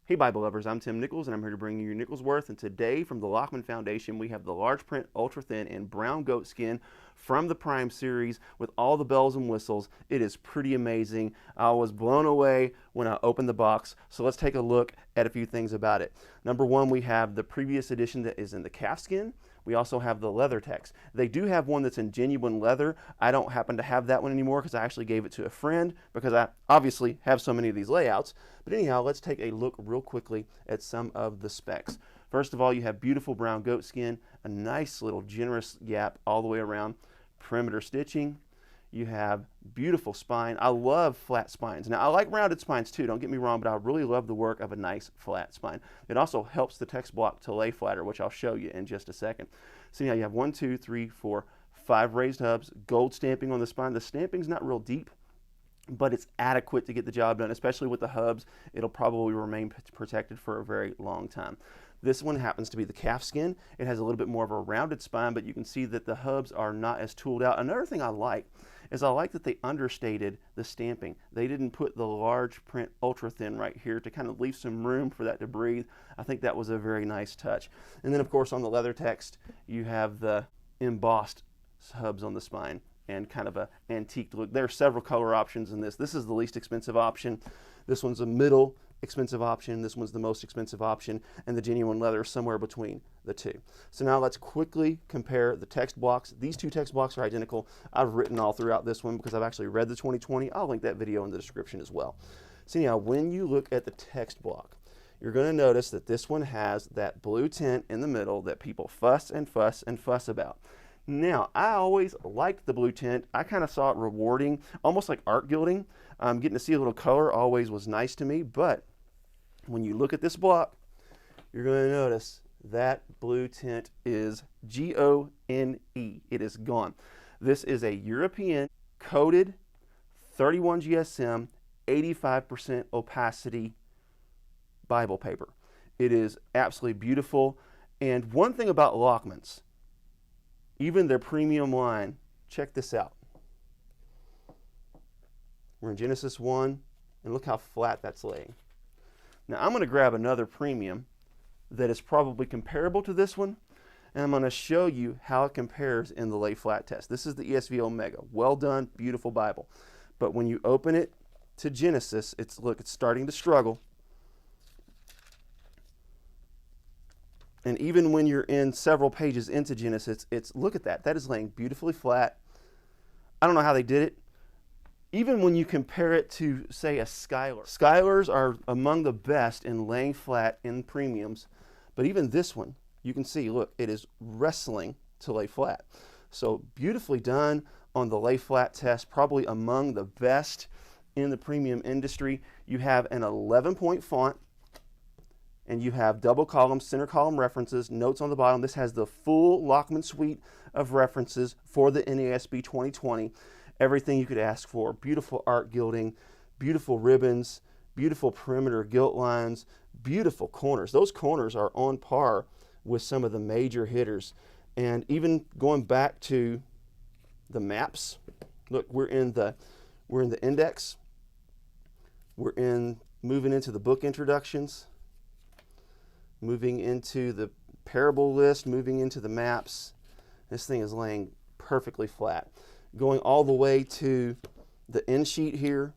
Hey Bible lovers, I'm Tim Nichols and I'm here to bring you your Nichols Worth, and today from the Lockman Foundation we have the large print ultra thin in brown goat skin from the Prime series with all the bells and whistles. It is pretty amazing. I was blown away when I opened the box, so let's take a look at a few things about it. Number one, we have the previous edition that is in the calfskin. We also have the Leathertex. They do have one that's in genuine leather. I don't happen to have that one anymore because I actually gave it to a friend because I obviously have so many of these layouts. But anyhow, let's take a look real quickly at some of the specs. First of all, you have beautiful brown goat skin, a nice little generous gap all the way around, perimeter stitching. You have beautiful spine. I love flat spines. Now, I like rounded spines too, don't get me wrong, but I really love the work of a nice flat spine. It also helps the text block to lay flatter, which I'll show you in just a second. So now you have 1, 2, 3, 4, 5 raised hubs, gold stamping on the spine. The stamping's not real deep, but it's adequate to get the job done, especially with the hubs. It'll probably remain protected for a very long time. This one happens to be the calfskin. It has a little bit more of a rounded spine, but you can see that the hubs are not as tooled out. Another thing I like is I like that they understated the stamping. They didn't put the large print ultra thin right here to kind of leave some room for that to breathe. I think that was a very nice touch. And then of course on the Leathertex, you have the embossed hubs on the spine and kind of a antique look. There are several color options in this. This is the least expensive option. This one's a middle expensive option. This one's the most expensive option, and the genuine leather is somewhere between the two. So now let's quickly compare the text blocks. These two text blocks are identical. I've written all throughout this one because I've actually read the 2020. I'll link that video in the description as well. So now when you look at the text block, you're going to notice that this one has that blue tint in the middle that people fuss and fuss and fuss about. Now, I always liked the blue tint. I kind of saw it rewarding, almost like art gilding. Getting to see a little color always was nice to me, but when you look at this block, you're going to notice that blue tint is G-O-N-E. It is gone. This is a European coated 31 GSM, 85% opacity Bible paper. It is absolutely beautiful. And one thing about Lockman's, even their premium line, check this out. We're in Genesis 1, and look how flat that's laying. Now I'm going to grab another premium that is probably comparable to this one, and I'm going to show you how it compares in the lay flat test. This is the ESV Omega. Well done, beautiful Bible. But when you open it to Genesis, it's starting to struggle. And even when you're in several pages into Genesis, look at that. That is laying beautifully flat. I don't know how they did it. Even when you compare it to, say, a Schuyler. Schuylers are among the best in laying flat in premiums. But even this one, you can see, look, it is wrestling to lay flat. So beautifully done on the lay flat test, probably among the best in the premium industry. You have an 11-point font, and you have double column, center column references, notes on the bottom. This has the full Lockman suite of references for the NASB 2020. Everything you could ask for. Beautiful art gilding, beautiful ribbons, beautiful perimeter gilt lines, beautiful corners. Those corners are on par with some of the major hitters. And even going back to the maps, look, we're in the index. We're moving into the book introductions, moving into the parable list, moving into the maps. This thing is laying perfectly flat. Going all the way to the end sheet here,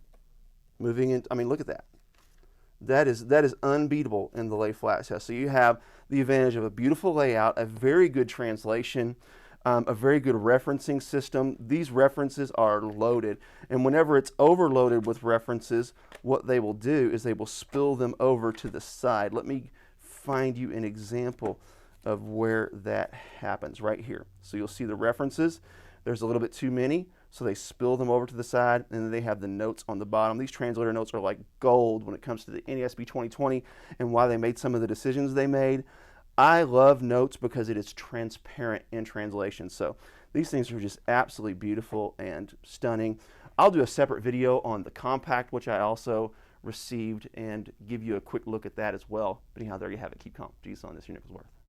moving in. I mean, look at that. That is unbeatable in the lay flat test. So you have the advantage of a beautiful layout, a very good translation, a very good referencing system. These references are loaded, and whenever it's overloaded with references, what they will do is they will spill them over to the side. Let me find you an example of where that happens right here. So you'll see the references. There's a little bit too many, so they spill them over to the side, and then they have the notes on the bottom. These translator notes are like gold when it comes to the NASB 2020 and why they made some of the decisions they made. I love notes because it is transparent in translation. So these things are just absolutely beautiful and stunning. I'll do a separate video on the compact, which I also received, and give you a quick look at that as well. But anyhow, there you have it. Keep calm. Jesus on this, your Nichols Worth.